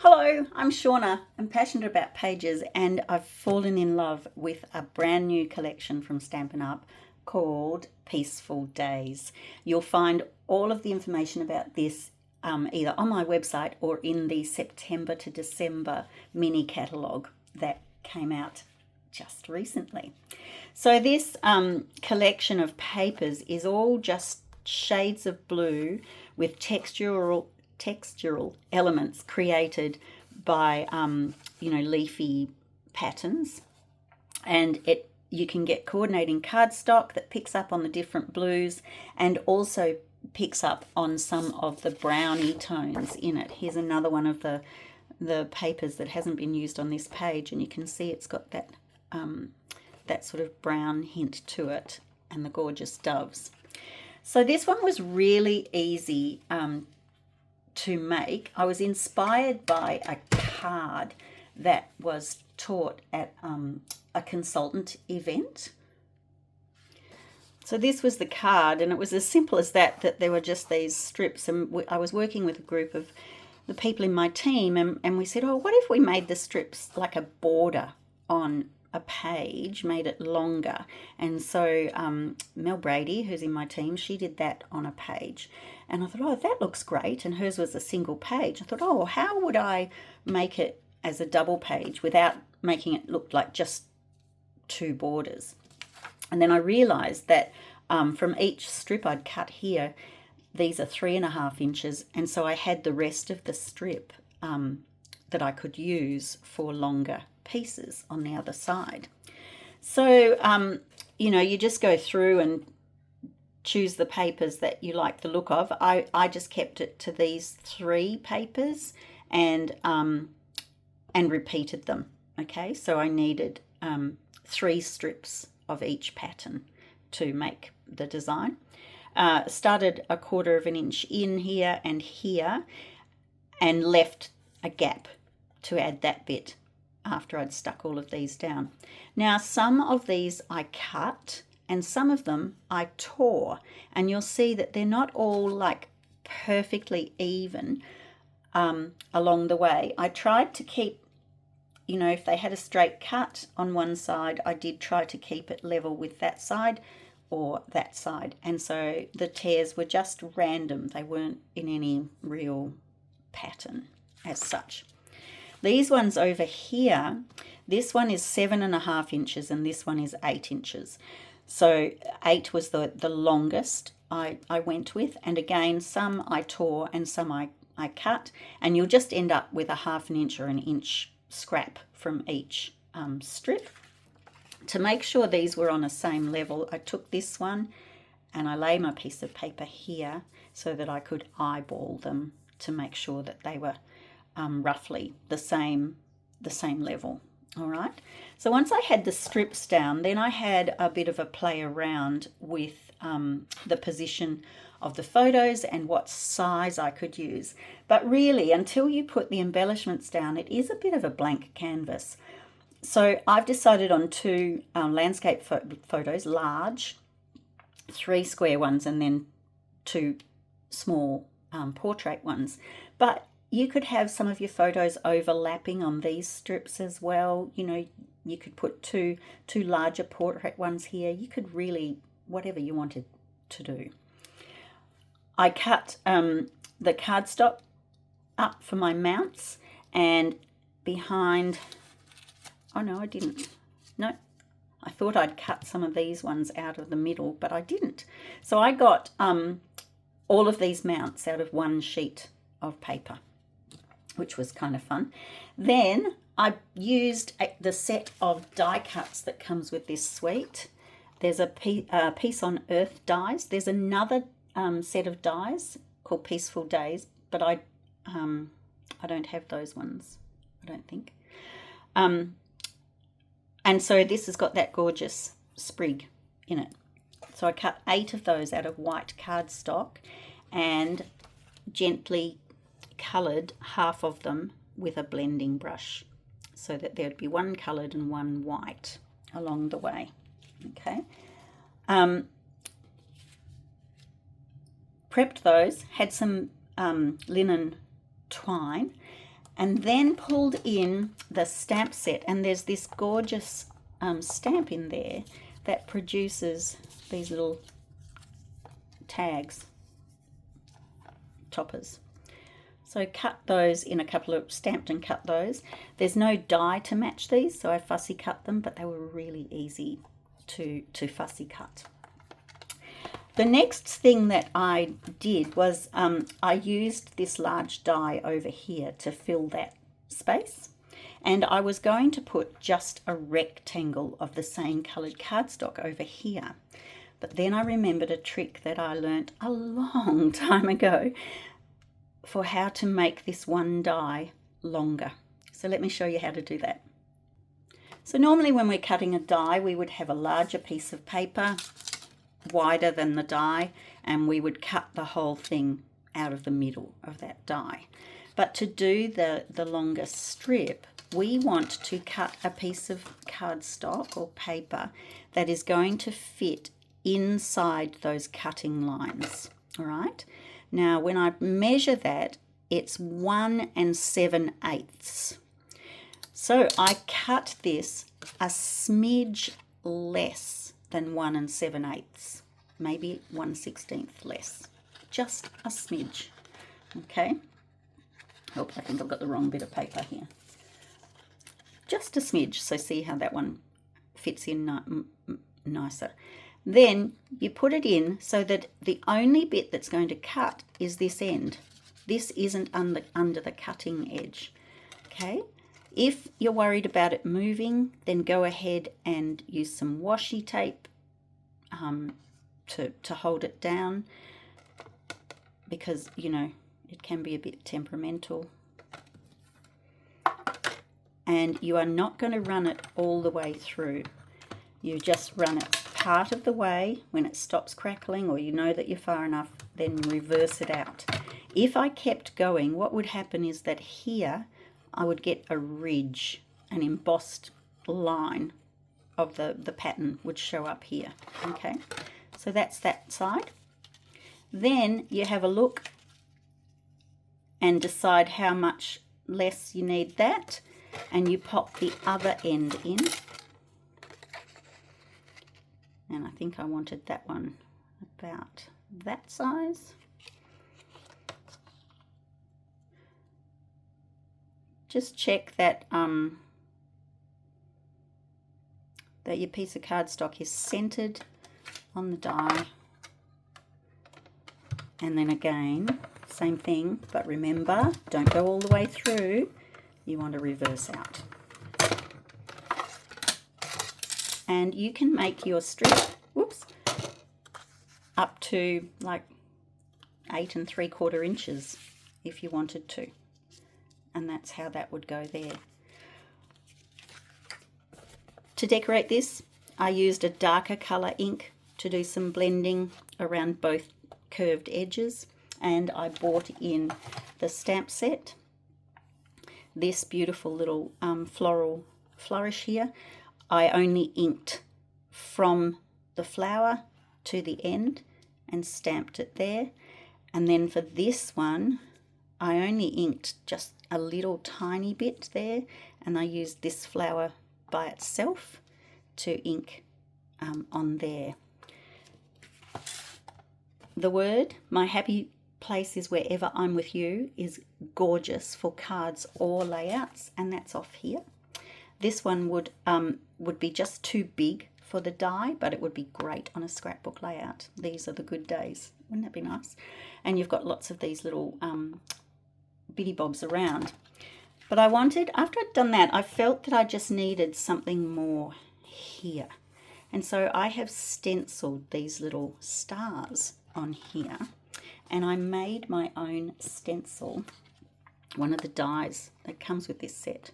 Hello, I'm Shauna. I'm passionate about pages and I've fallen in love with a brand new collection from Stampin' Up called Peaceful Days. You'll find all of the information about this either on my website or in the September to December mini catalogue that came out just recently. So this collection of papers is all just shades of blue with textural elements created by leafy patterns, and you can get coordinating cardstock that picks up on the different blues and also picks up on some of the browny tones in it. Here's another one of the papers that hasn't been used on this page, and you can see it's got that sort of brown hint to it, and the gorgeous doves. So this one was really easy to make. I was inspired by a card that was taught at a consultant event. So this was the card, and it was as simple as that there were just these strips, and I was working with a group of the people in my team, and we said, oh, what if we made the strips like a border on a page, made it longer? And so Mel Brady, who's in my team, she did that on a page. And I thought, oh, that looks great. And hers was a single page. I thought, oh, how would I make it as a double page without making it look like just two borders? And then I realized that from each strip I'd cut here, these are 3.5 inches. And so I had the rest of the strip that I could use for longer pieces on the other side. So, you just go through and choose the papers that you like the look of. I just kept it to these 3 papers and repeated them. Okay, so I needed 3 strips of each pattern to make the design. Started 1/4 of an inch in here, and left a gap to add that bit after I'd stuck all of these down. Now, some of these I cut and some of them I tore, and you'll see that they're not all like perfectly even along the way. I tried to keep, if they had a straight cut on one side, I did try to keep it level with that side or that side, and so the tears were just random. They weren't in any real pattern as such. These ones over here, this one is 7.5 inches and this one is 8 inches. So 8 was the longest I went with, and again, some I tore and some I cut, and you'll just end up with a 1/2 inch or an inch scrap from each strip. To make sure these were on the same level, I took this one and I lay my piece of paper here so that I could eyeball them to make sure that they were roughly the same level. All right, so once I had the strips down, then I had a bit of a play around with the position of the photos and what size I could use. But really, until you put the embellishments down, it is a bit of a blank canvas. So I've decided on 2 landscape photos, large, 3 square ones, and then 2 small portrait ones. But you could have some of your photos overlapping on these strips as well. You could put two larger portrait ones here. You could really, whatever you wanted to do. I cut the cardstock up for my mounts, and behind, oh no, I didn't. No, I thought I'd cut some of these ones out of the middle, but I didn't. So I got all of these mounts out of one sheet of paper, which was kind of fun. Then I used the set of die cuts that comes with this suite. There's a piece on earth dies. There's another set of dies called Peaceful Days, but I don't have those ones, I don't think. And so this has got that gorgeous sprig in it. So I cut 8 of those out of white cardstock and gently coloured half of them with a blending brush so that there'd be one coloured and one white along the way. Okay. Prepped those, had some linen twine, and then pulled in the stamp set, and there's this gorgeous stamp in there that produces these little tags, toppers. So cut those in a couple of, stamped and cut those. There's no die to match these, so I fussy cut them, but they were really easy to fussy cut. The next thing that I did was I used this large die over here to fill that space, and I was going to put just a rectangle of the same coloured cardstock over here. But then I remembered a trick that I learnt a long time ago for how to make this one die longer. So let me show you how to do that. So normally when we're cutting a die, we would have a larger piece of paper, wider than the die, and we would cut the whole thing out of the middle of that die. But to do the longer strip, we want to cut a piece of cardstock or paper that is going to fit inside those cutting lines. All right. Now, when I measure that, it's 1 7/8. So I cut this a smidge less than 1 7/8, maybe 1/16 less, just a smidge. Okay. Oh, I think I've got the wrong bit of paper here. Just a smidge. So see how that one fits in nicer. Then you put it in so that the only bit that's going to cut is this end. This isn't under the cutting edge. Okay. If you're worried about it moving, then go ahead and use some washi tape to hold it down, because, you know, it can be a bit temperamental. And you are not going to run it all the way through. You just run it part of the way. When it stops crackling, or you know that you're far enough, then reverse it out. If I kept going, what would happen is that here I would get a ridge, an embossed line of the pattern would show up here. Okay, so that's that side. Then you have a look and decide how much less you need that, and you pop the other end in. And I think I wanted that one about that size. Just check that that your piece of cardstock is centered on the die. And then again, same thing, but remember, don't go all the way through. You want to reverse out. And you can make your strip, whoops, up to like 8 3/4 inches if you wanted to. And that's how that would go there. To decorate this, I used a darker colour ink to do some blending around both curved edges, and I bought in the stamp set. This beautiful little floral flourish here, I only inked from the flower to the end and stamped it there. And then for this one, I only inked just a little tiny bit there, and I used this flower by itself to ink on there. The word, my happy place is wherever I'm with you, is gorgeous for cards or layouts, and that's off here. This one would be just too big for the die, but it would be great on a scrapbook layout. These are the good days. Wouldn't that be nice? And you've got lots of these little bitty bobs around. But I wanted, after I'd done that, I felt that I just needed something more here. And so I have stenciled these little stars on here, and I made my own stencil. One of the dies that comes with this set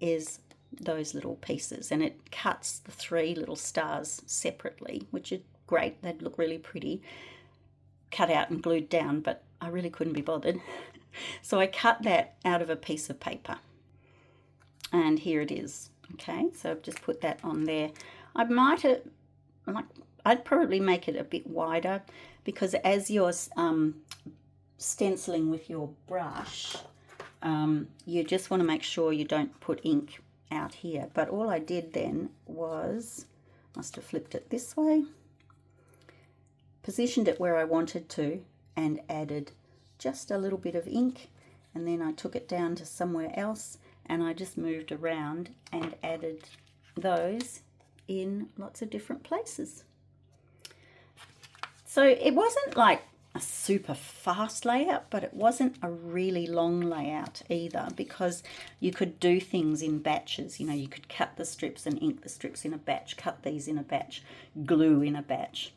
is those little pieces, and it cuts the 3 little stars separately, which are great. They'd look really pretty cut out and glued down, but I really couldn't be bothered. So I cut that out of a piece of paper, and here it is. Okay, so I've just put that on there. I might have, I'd probably make it a bit wider, because as you're stenciling with your brush, you just want to make sure you don't put ink out here. But all I did then was, must have flipped it this way, positioned it where I wanted to, and added just a little bit of ink, and then I took it down to somewhere else and I just moved around and added those in lots of different places. So it wasn't like a super fast layout, but it wasn't a really long layout either, because you could do things in batches. You know, you could cut the strips and ink the strips in a batch, cut these in a batch, glue in a batch,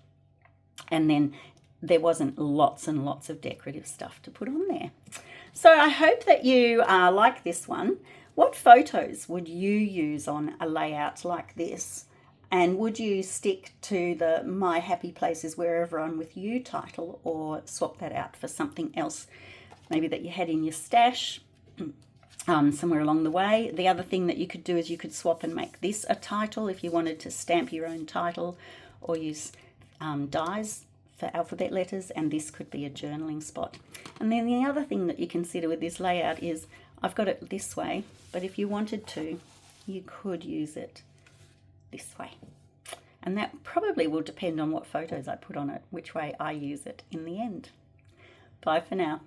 and then there wasn't lots and lots of decorative stuff to put on there. So I hope that you like this one. What photos would you use on a layout like this? And would you stick to the My Happy Places Wherever I'm With You title, or swap that out for something else, maybe that you had in your stash somewhere along the way? The other thing that you could do is you could swap and make this a title if you wanted to stamp your own title, or use dies for alphabet letters, and this could be a journaling spot. And then the other thing that you consider with this layout is, I've got it this way, but if you wanted to, you could use it this way. And that probably will depend on what photos I put on it, which way I use it in the end. Bye for now.